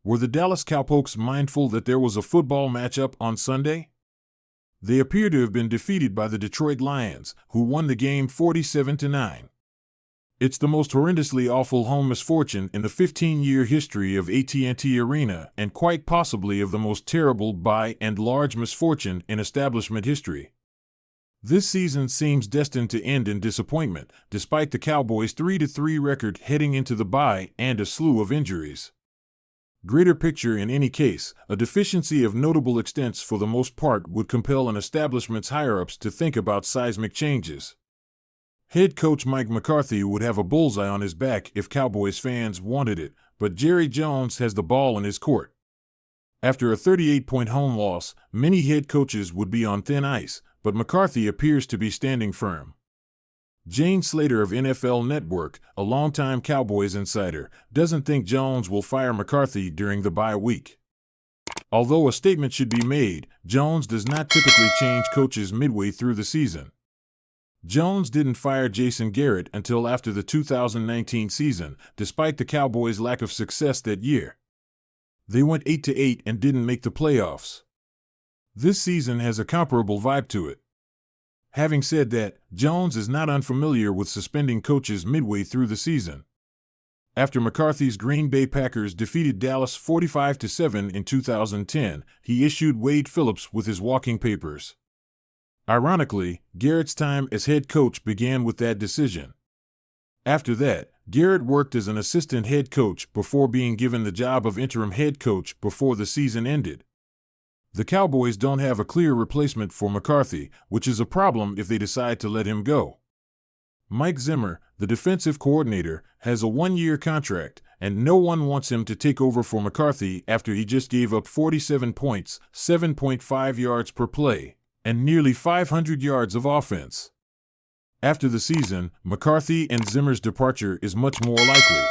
Were the Dallas Cowpokes mindful that there was a football matchup on Sunday? They appear to have been defeated by the Detroit Lions, who won the game 47-9. It's the most horrendously awful home misfortune in the 15-year history of AT&T Arena and quite possibly of the most terrible by and large misfortune in establishment history. This season seems destined to end in disappointment, despite the Cowboys' 3-3 record heading into the bye and a slew of injuries. Greater picture in any case, a deficiency of notable extents for the most part would compel an establishment's higher-ups to think about seismic changes. Head coach Mike McCarthy would have a bullseye on his back if Cowboys fans wanted it, but Jerry Jones has the ball in his court. After a 38-point home loss, many head coaches would be on thin ice, but McCarthy appears to be standing firm. Jane Slater of NFL Network, a longtime Cowboys insider, doesn't think Jones will fire McCarthy during the bye week. Although a statement should be made, Jones does not typically change coaches midway through the season. Jones didn't fire Jason Garrett until after the 2019 season, despite the Cowboys' lack of success that year. They went 8-8 and didn't make the playoffs. This season has a comparable vibe to it. Having said that, Jones is not unfamiliar with suspending coaches midway through the season. After McCarthy's Green Bay Packers defeated Dallas 45-7 in 2010, he issued Wade Phillips with his walking papers. Ironically, Garrett's time as head coach began with that decision. After that, Garrett worked as an assistant head coach before being given the job of interim head coach before the season ended. The Cowboys don't have a clear replacement for McCarthy, which is a problem if they decide to let him go. Mike Zimmer, the defensive coordinator, has a one-year contract, and no one wants him to take over for McCarthy after he just gave up 47 points, 7.5 yards per play, and nearly 500 yards of offense. After the season, McCarthy and Zimmer's departure is much more likely.